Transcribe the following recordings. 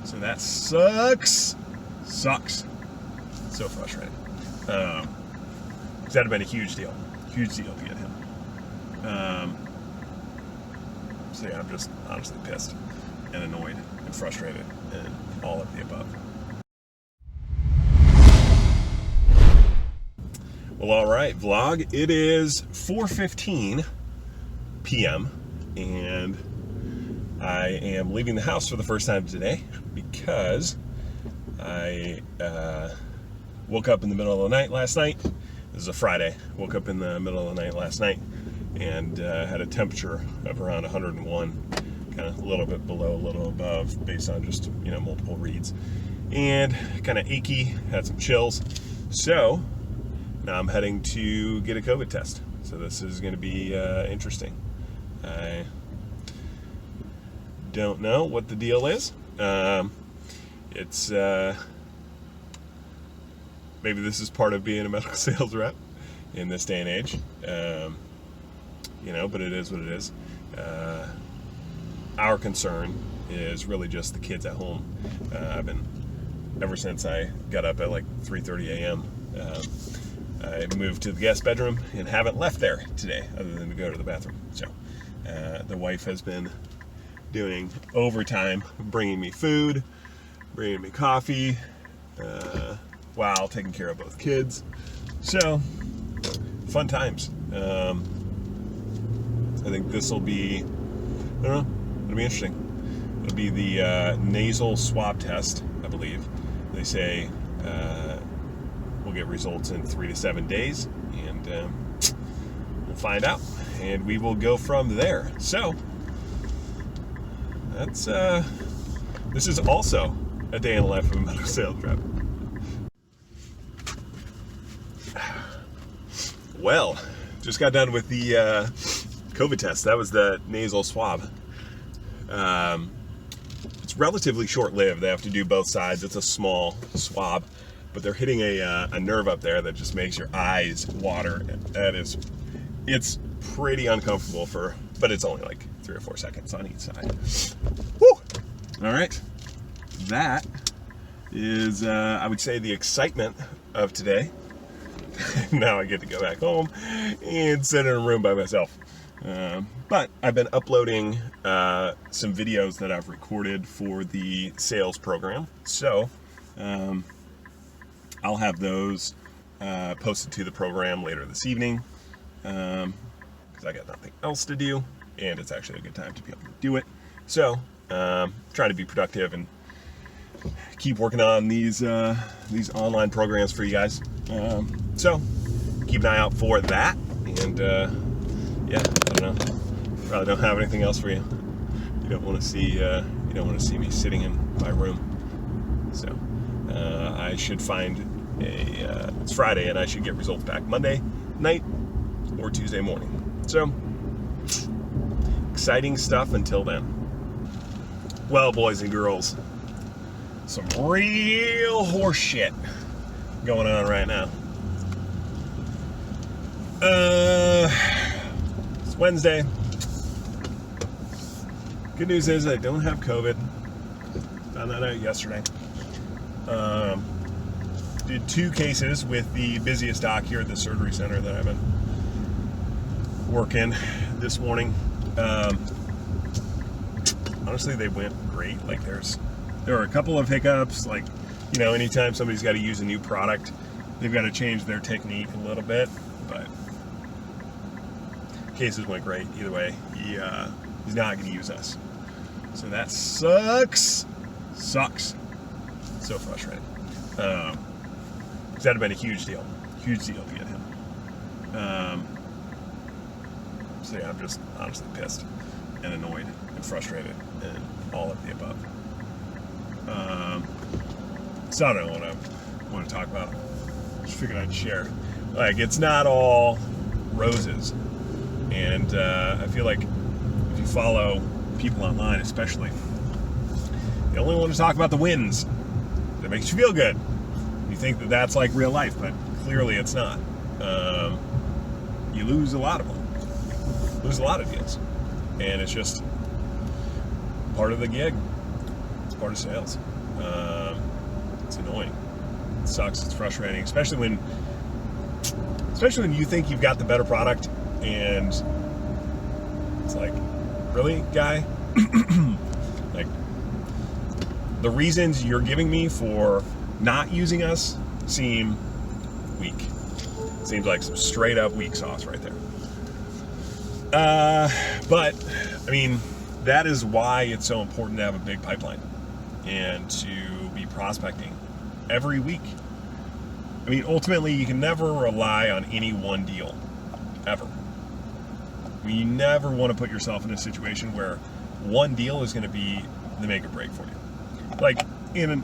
So that sucks. So frustrating. That'd have been a huge deal to get him. So yeah, I'm just honestly pissed and annoyed and frustrated and all of the above. Well, all right, vlog. It is 4:15 p.m. and I am leaving the house for the first time today because I woke up in the middle of the night last night. This is a Friday. Woke up in the middle of the night last night and had a temperature of around 101, kind of a little bit below, a little above, based on just multiple reads, and kind of achy. Had some chills. So now I'm heading to get a COVID test. So this is going to be interesting. I don't know what the deal is. It's maybe this is part of being a medical sales rep in this day and age. But it is what it is. Our concern is really just the kids at home. I've been, ever since I got up at like 3:30 a.m., I moved to the guest bedroom and haven't left there today other than to go to the bathroom. So the wife has been doing overtime, bringing me food, bringing me coffee, while taking care of both kids. So fun times. I think this will be, it'll be interesting. It'll be the nasal swab test, I believe. They say we'll get results in 3 to 7 days, and we'll find out, and we will go from there. So that's this is also a day in the life of a medical sales rep. Well, just got done with the COVID test. That was the nasal swab. It's relatively short-lived. They have to do both sides. It's a small swab, but they're hitting a nerve up there that just makes your eyes water. It's pretty uncomfortable but it's only like 3 or 4 seconds on each side. Woo! All right. That is, I would say, the excitement of today. Now I get to go back home and sit in a room by myself. But I've been uploading some videos that I've recorded for the sales program. So I'll have those posted to the program later this evening because I got nothing else to do, and it's actually a good time to be able to do it. So try to be productive and keep working on these online programs for you guys. So keep an eye out for that. And yeah, I don't know. Probably don't have anything else for you. You don't want to see me sitting in my room. So I should find it's Friday, and I should get results back Monday night or Tuesday morning. So exciting stuff until then. Well, boys and girls, some real horse shit going on right now. It's Wednesday. Good news is I don't have COVID. Found that out yesterday. Did 2 cases with the busiest doc here at the surgery center that I've been working this morning. Honestly, they went great. Like there were a couple of hiccups. Like, anytime somebody's got to use a new product, they've got to change their technique a little bit. But cases went great either way. He's not going to use us, so that sucks. So frustrating. That'd have been a huge deal to get him. So yeah, I'm just honestly pissed and annoyed and frustrated and all of the above. So I don't know what I want to talk about. Just figured I'd share. Like, it's not all roses, and I feel like if you follow people online, especially, they only want to talk about the wins. That makes you feel good. You think that that's like real life, but clearly it's not. You lose a lot of them. Lose a lot of deals, and it's just part of the gig. It's part of sales. It's annoying. It sucks. It's frustrating, especially when you think you've got the better product, and it's like, really, guy? Like, the reasons you're giving me for not using us seem weak. Seems like some straight up weak sauce right there. But I mean, that is why it's so important to have a big pipeline and to be prospecting every week. I mean, ultimately, you can never rely on any one deal, ever. I mean, you never want to put yourself in a situation where one deal is going to be the make or break for you. Like, in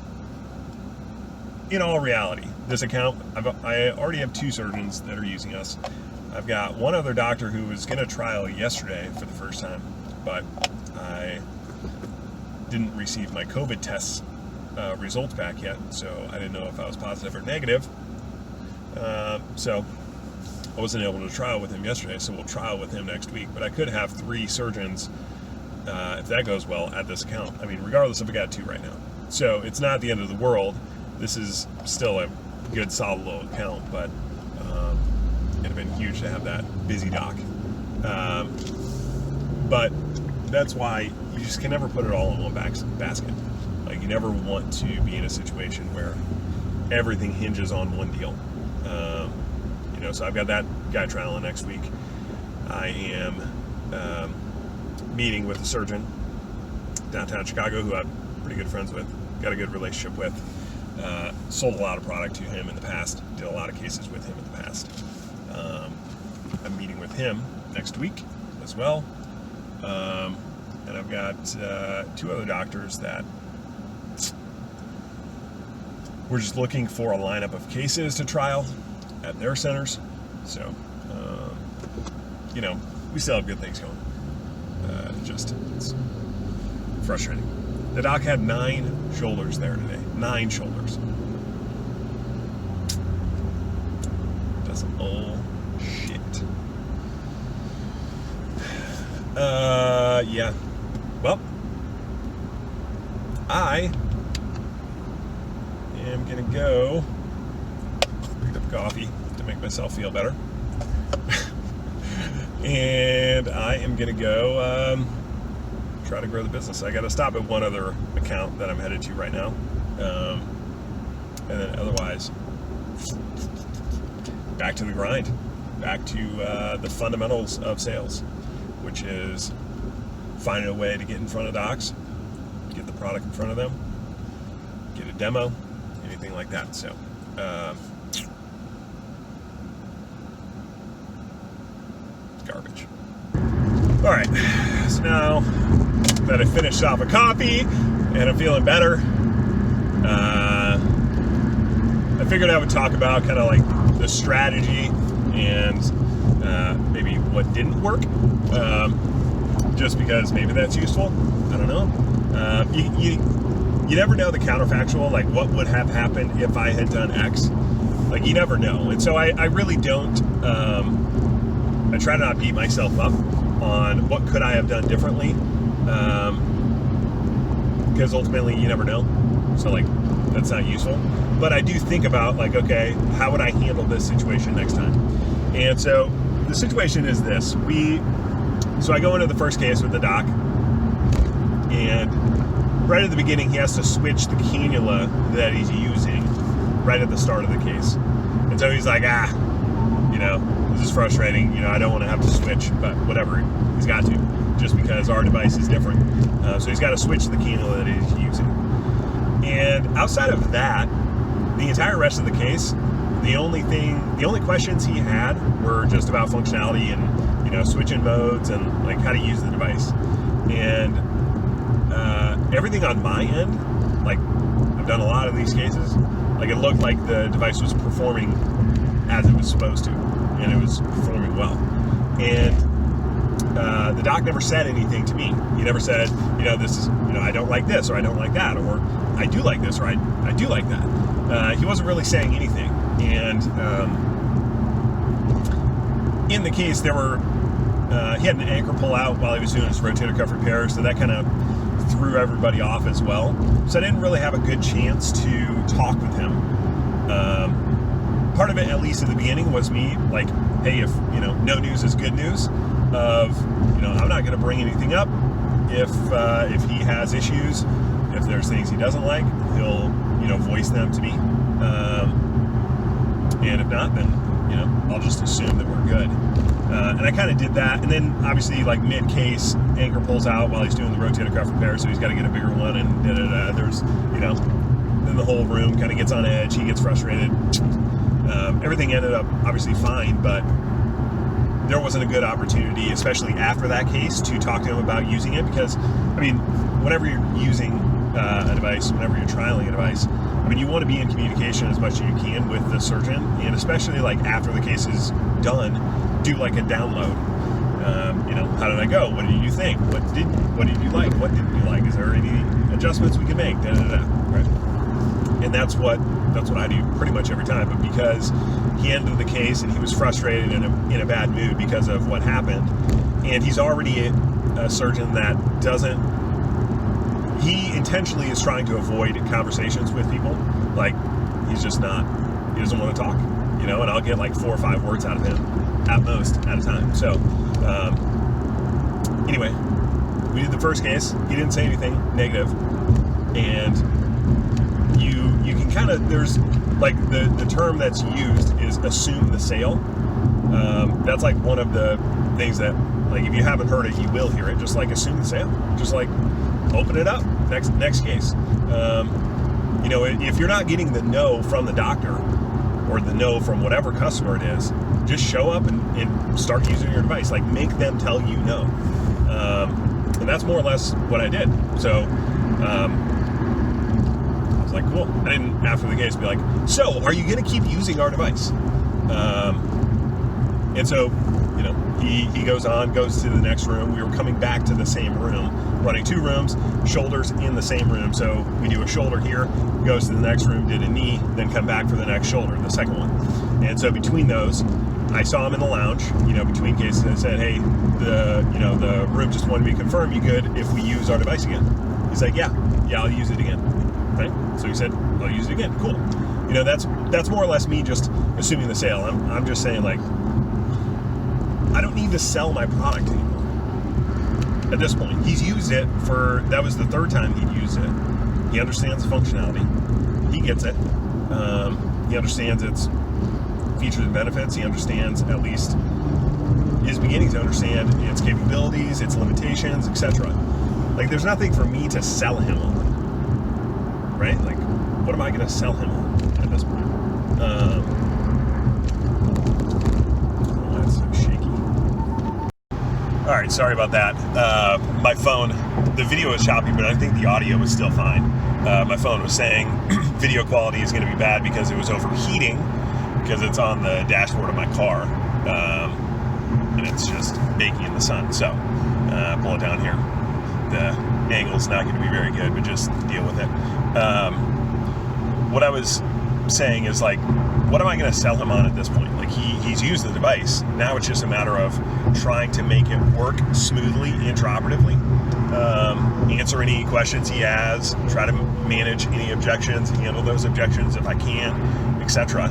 all reality, this account, I already have 2 surgeons that are using us. I've got one other doctor who was going to trial yesterday for the first time, but I didn't receive my COVID test results back yet, so I didn't know if I was positive or negative. So I wasn't able to trial with him yesterday, so we'll trial with him next week. But I could have 3 surgeons, if that goes well, at this account. I mean, regardless if I got 2 right now. So it's not the end of the world. This is still a good, solid little account, but it'd have been huge to have that busy doc. But that's why you just can never put it all in one basket. Like, you never want to be in a situation where everything hinges on one deal. So I've got that guy trialing next week. I am meeting with a surgeon downtown Chicago who I'm pretty good friends with, got a good relationship with. Sold a lot of product to him in the past, did a lot of cases with him in the past. I'm meeting with him next week as well. And I've got 2 other doctors that we're just looking for a lineup of cases to trial at their centers. So, we still have good things going. It's frustrating. The doc had 9 shoulders there today. 9 shoulders. That's some old shit. Yeah. Well, I am gonna go pick up coffee to make myself feel better. And I am gonna go try to grow the business. I gotta stop at one other account that I'm headed to right now. And then otherwise, back to the grind, back to the fundamentals of sales, which is finding a way to get in front of docs, get the product in front of them, get a demo, anything like that. So, garbage. All right, so now that I finished off a coffee and I'm feeling better, I figured I would talk about kind of like the strategy and maybe what didn't work, just because maybe that's useful. I don't know. You never know the counterfactual, like what would have happened if I had done X. Like, you never know. And so I really don't, I try to not beat myself up on what could I have done differently, because ultimately you never know. So, like, that's not useful. But I do think about, like, okay, how would I handle this situation next time? And so the situation is this. So I go into the first case with the doc, and right at the beginning, he has to switch the cannula that he's using right at the start of the case. And so he's like, this is frustrating. I don't want to have to switch, but whatever. He's got to, just because our device is different. So he's got to switch the cannula that he's using. And outside of that, the entire rest of the case, the only questions he had were just about functionality and, switching modes and like how to use the device. And everything on my end, like, I've done a lot of these cases, like, it looked like the device was performing as it was supposed to, and it was performing well. And the doc never said anything to me. He never said, this is, I don't like this, or I don't like that, or I do like this, or I do like that. He wasn't really saying anything. And in the case, he had an anchor pull out while he was doing his rotator cuff repair, so that kind of threw everybody off as well. So I didn't really have a good chance to talk with him. Part of it, at least at the beginning, was me like, hey, if no news is good news. I'm not going to bring anything up. If he has issues, if there's things he doesn't like, he'll voice them to me. And if not, then I'll just assume that we're good. And I kind of did that. And then obviously, like mid-case, Anchor pulls out while he's doing the rotator cuff repair, so he's got to get a bigger one. And there's then the whole room kind of gets on edge. He gets frustrated. Everything ended up obviously fine, but there wasn't a good opportunity, especially after that case, to talk to him about using it, because whenever you're using a device, whenever you're trialing a device, you want to be in communication as much as you can with the surgeon, and especially like after the case is done, do like a download. How did I go? What did you think? What did you like? What didn't you like? Is there any adjustments we can make? Right? And that's what I do pretty much every time. But because he ended the case and he was frustrated and in a bad mood because of what happened, and he's already a surgeon that he intentionally is trying to avoid conversations with people. Like, he doesn't want to talk, and I'll get like 4 or 5 words out of him at most at a time. So anyway, we did the first case. He didn't say anything negative, and you can kind of, there's like the term that's used is assume the sale. That's like one of the things that, like, if you haven't heard it, you will hear it. Just like assume the sale. Just like open it up. Next case. If you're not getting the no from the doctor or the no from whatever customer it is, just show up and start using your device. Like, make them tell you no. And that's more or less what I did. So I was like, cool. I didn't, after the case, be like, so are you going to keep using our device? And so, he goes to the next room. We were coming back to the same room, running 2 rooms, shoulders in the same room. So we do a shoulder here, goes to the next room, did a knee, then come back for the next shoulder, the second one. And so between those, I saw him in the lounge, between cases. I said, hey, the room just wanted me to confirm, you good if we use our device again? He's like, yeah, I'll use it again. Right? So he said, I'll use it again. Cool. That's more or less me just assuming the sale. I'm just saying, like, I don't need to sell my product anymore. At this point, he's used it that was the 3rd time he'd used it. He understands the functionality. He gets it. He understands its features and benefits. He understands, at least, is beginning to understand its capabilities, its limitations, etc. Like, there's nothing for me to sell him on. Right? Like, what am I going to sell him on at this point? That's so shaky. All right, sorry about that. My phone, the video was choppy, but I think the audio was still fine. My phone was saying video quality is going to be bad because it was overheating, because it's on the dashboard of my car, and it's just baking in the sun. So, pull it down here. The angle's not going to be very good, but just deal with it. What I was saying is, like, what am I going to sell him on at this point? Like, he's used the device. Now it's just a matter of trying to make it work smoothly, intraoperatively, answer any questions he has, try to manage any objections, handle those objections if I can, etc.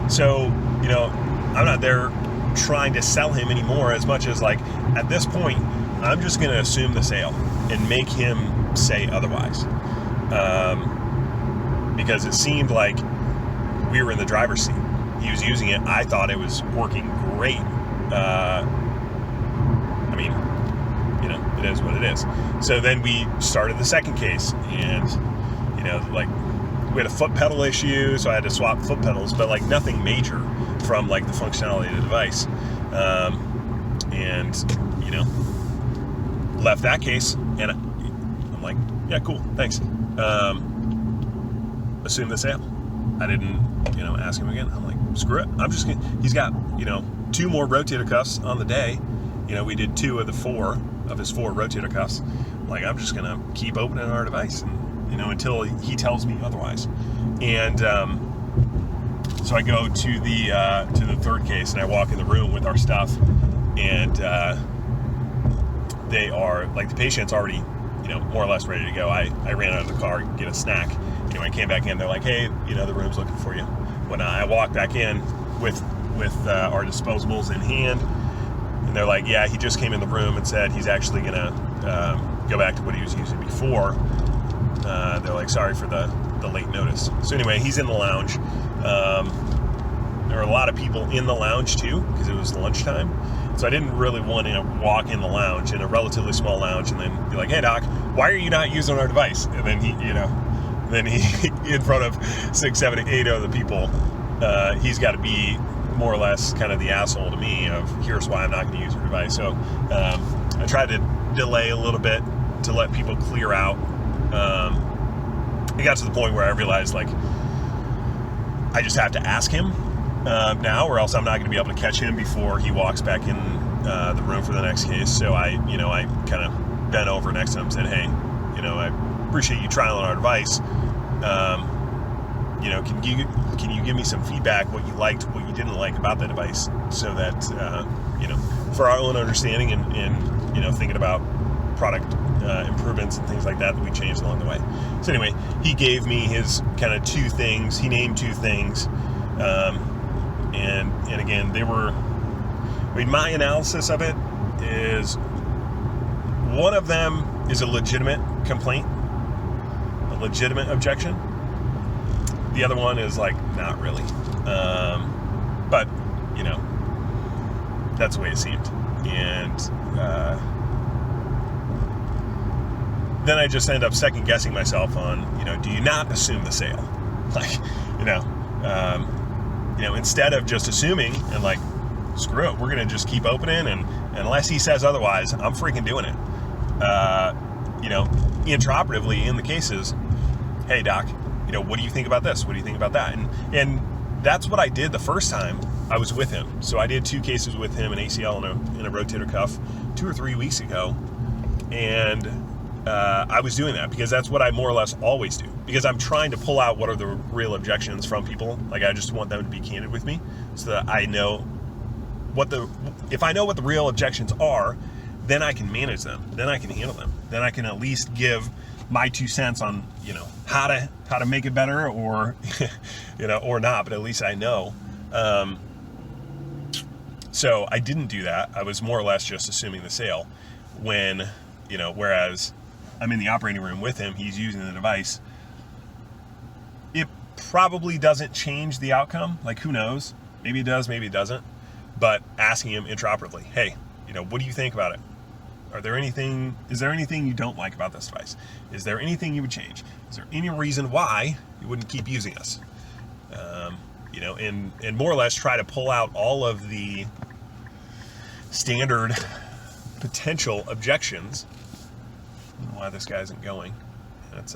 So, I'm not there trying to sell him anymore as much as, like, at this point, I'm just going to assume the sale and make him say otherwise. Because it seemed like we were in the driver's seat. He was using it. I thought it was working great. It is what it is. So then we started the second case, and, like, we had a foot pedal issue, so I had to swap foot pedals, but, like, nothing major from, like, the functionality of the device. And, left that case, and I'm like, yeah, cool, thanks. Assume the sale. I didn't, ask him again. I'm like, screw it. I'm just gonna, he's got, 2 more rotator cuffs on the day. We did 2 of the 4 of his 4 rotator cuffs. Like, I'm just gonna keep opening our device, and, until he tells me otherwise. And so I go to the 3rd case, and I walk in the room with our stuff, and they are, like, the patient's already, more or less ready to go. I ran out of the car to get a snack. Anyway, I came back in. They're like, hey, the room's looking for you. When I walked back in with our disposables in hand, and they're like, yeah, he just came in the room and said he's actually going to go back to what he was using before. They're like, sorry for the late notice. So anyway, he's in the lounge. There were a lot of people in the lounge too, because it was lunchtime. So I didn't really want to walk in the lounge, in a relatively small lounge, and then be like, hey doc, why are you not using our device? And then he in front of 6, 7, 8 other people, he's got to be more or less kind of the asshole to me of, here's why I'm not going to use your device. So I tried to delay a little bit to let people clear out. It got to the point where I realized, like, I just have to ask him now, or else I'm not going to be able to catch him before he walks back in the room for the next case. So I kind of bent over next to him and said, hey, I appreciate you trialing our device. Can you give me some feedback, what you liked, what you didn't like about the device, so that, for our own understanding and thinking about product improvements and things like that we changed along the way. So anyway, he gave me his kind of 2 things. He named 2 things. And again, they were, my analysis of it is, one of them is a legitimate complaint, a legitimate objection. The other one is like, not really. But, that's the way it seemed. And then I just end up second guessing myself on, do you not assume the sale? Like, instead of just assuming and like, screw it, we're going to just keep opening, and unless he says otherwise, I'm freaking doing it. Intraoperatively in the cases, hey doc, what do you think about this? What do you think about that? And that's what I did the first time I was with him. So I did 2 cases with him, an ACL and a rotator cuff, 2 or 3 weeks ago. And I was doing that because that's what I more or less always do, because I'm trying to pull out what are the real objections from people. Like, I just want them to be candid with me so that I know if I know what the real objections are, then I can manage them, then I can handle them, then I can at least give my 2 cents on, how to make it better, or, or not, but at least I know. So I didn't do that. I was more or less just assuming the sale when, whereas I'm in the operating room with him, he's using the device. It probably doesn't change the outcome. Like, who knows? Maybe it does, maybe it doesn't. But asking him intraoperatively, hey, what do you think about it? Is there anything you don't like about this device? Is there anything you would change? Is there any reason why you wouldn't keep using us? And more or less try to pull out all of the standard potential objections. I don't know why this guy isn't going. That's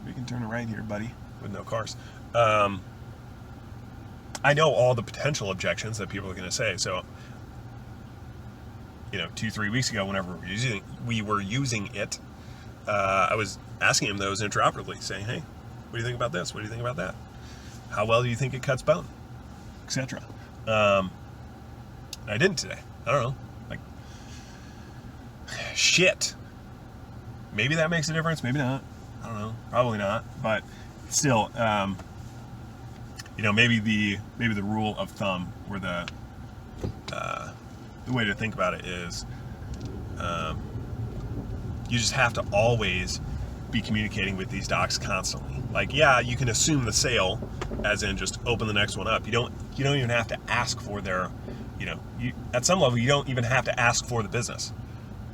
we can turn it right here, buddy, with no cars. I know all the potential objections that people are going to say. So, 2-3 weeks ago, whenever we were using it, I was asking him those intraoperatively, saying, hey, what do you think about this? What do you think about that? How well do you think it cuts bone? Etc. I didn't today. I don't know. Like, shit. Maybe that makes a difference. Maybe not. I don't know. Probably not. But still, maybe the rule of thumb, or the way to think about it is, you just have to always be communicating with these docs constantly. Like, yeah, you can assume the sale, as in just open the next one up. You don't even have to ask for their, at some level, you don't even have to ask for the business.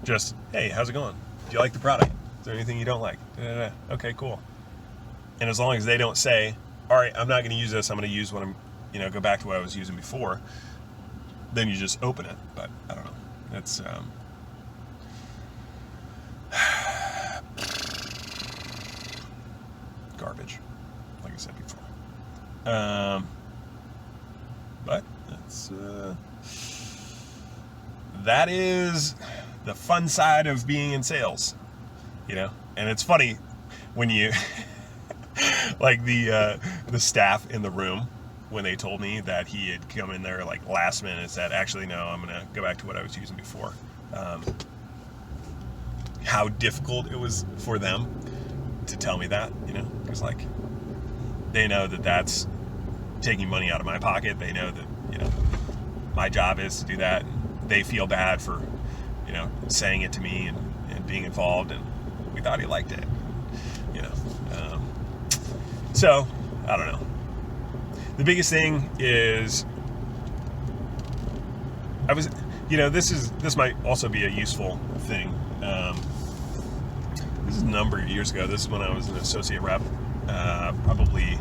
Just, hey, how's it going? Do you like the product? Is there anything you don't like? Okay, cool. And as long as they don't say, all right, I'm not going to use this, I'm going to use what I'm, go back to what I was using before, then you just open it. But I don't know. It's garbage, like I said before. But that is the fun side of being in sales, and it's funny when you like the staff in the room, when they told me that he had come in there like last minute and said, actually, no, I'm going to go back to what I was using before. How difficult it was for them to tell me that, because like they know that that's taking money out of my pocket. They know that, my job is to do that. And they feel bad for, saying it to me and being involved. And we thought he liked it, so I don't know. The biggest thing is this might also be a useful thing. This is a number of years ago. This is when I was an associate rep, probably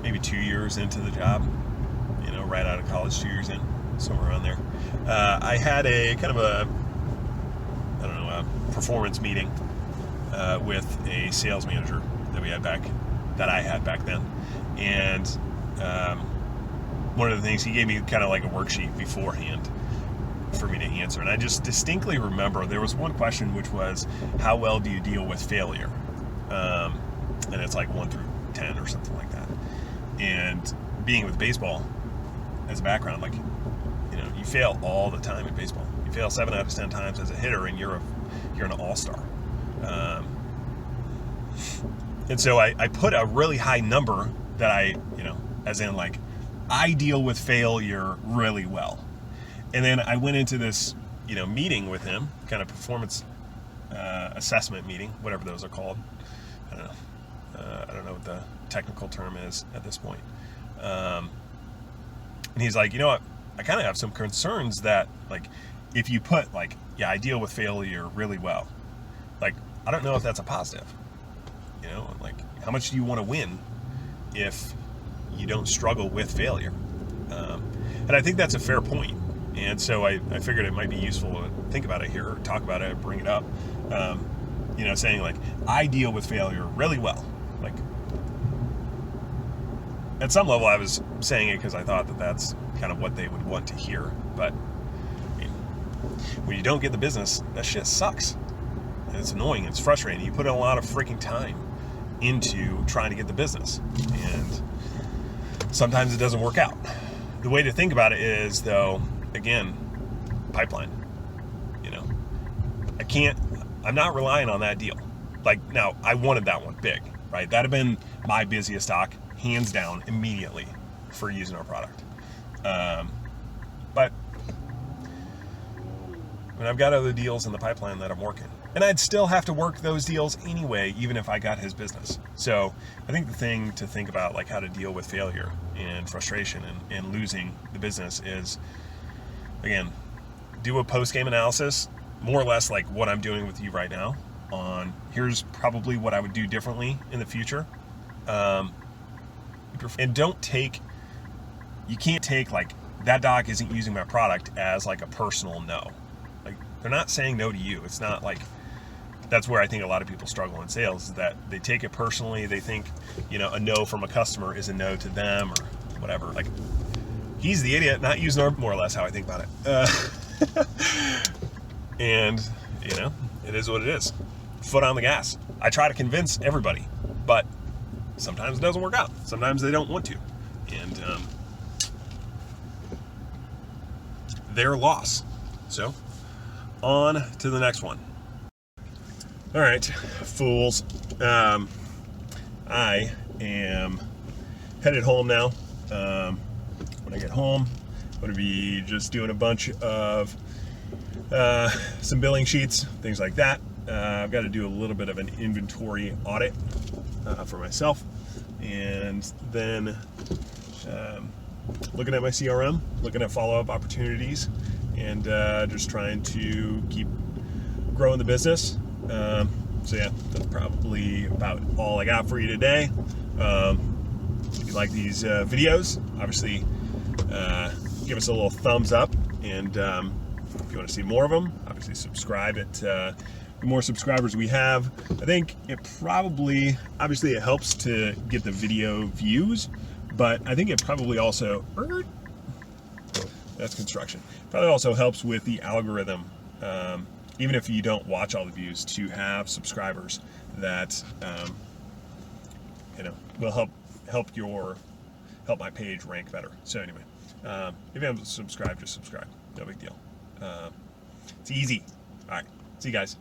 maybe 2 years into the job, right out of college, 2 years in, somewhere around there. I had a kind of a performance meeting with a sales manager that I had back then. And one of the things, he gave me kind of like a worksheet beforehand for me to answer. And I just distinctly remember there was one question, which was, how well do you deal with failure? And it's like 1 through 10 or something like that. And being with baseball as a background, like, you fail all the time in baseball. You fail 7 out of 10 times as a hitter, and you're an all-star. And so I put a really high number that as in like, I deal with failure really well. And then I went into this, meeting with him, kind of performance assessment meeting, whatever those are called. I don't know. I don't know what the technical term is at this point. And he's like, I kind of have some concerns that, like, if you put, like, yeah, I deal with failure really well, like, I don't know if that's a positive. Like, how much do you want to win if you don't struggle with failure? And I think that's a fair point. And so I figured it might be useful to think about it here, or talk about it, bring it up. Saying like, I deal with failure really well. Like, at some level I was saying it because I thought that that's kind of what they would want to hear. But when you don't get the business, that shit sucks. And it's annoying, it's frustrating. You put in a lot of freaking time into trying to get the business, and sometimes it doesn't work out. The way to think about it is, though, again, pipeline. I'm not relying on that deal. Like, now, I wanted that one big, right? That'd have been my busiest stock, hands down, immediately, for using our product. But I've got other deals in the pipeline that I'm working. And I'd still have to work those deals anyway, even if I got his business. So I think the thing to think about, like, how to deal with failure and frustration and losing the business is, again, do a post-game analysis, more or less like what I'm doing with you right now, on here's probably what I would do differently in the future. And you can't take, like, that doc isn't using my product as like a personal no. Like, they're not saying no to you. It's not like, that's where I think a lot of people struggle in sales, is that they take it personally. They think, a no from a customer is a no to them, or whatever. Like, he's the idiot not using our, more or less how I think about it. And, it is what it is. Foot on the gas. I try to convince everybody, but sometimes it doesn't work out. Sometimes they don't want to. And their loss. So, on to the next one. All right, fools. I am headed home now. When I get home, I'm going to be just doing a bunch of some billing sheets, things like that. I've got to do a little bit of an inventory audit for myself, and then looking at my CRM, looking at follow-up opportunities, and just trying to keep growing the business. So yeah, that's probably about all I got for you today. If you like these videos, obviously give us a little thumbs up, and if you want to see more of them, obviously subscribe. The more subscribers we have, I think it probably, obviously it helps to get the video views, but I think it probably also, that's construction, probably also helps with the algorithm, even if you don't watch all the views, to have subscribers that will help your help my page rank better. So anyway, if you haven't subscribed, just subscribe. No big deal. It's easy. All right. See you guys.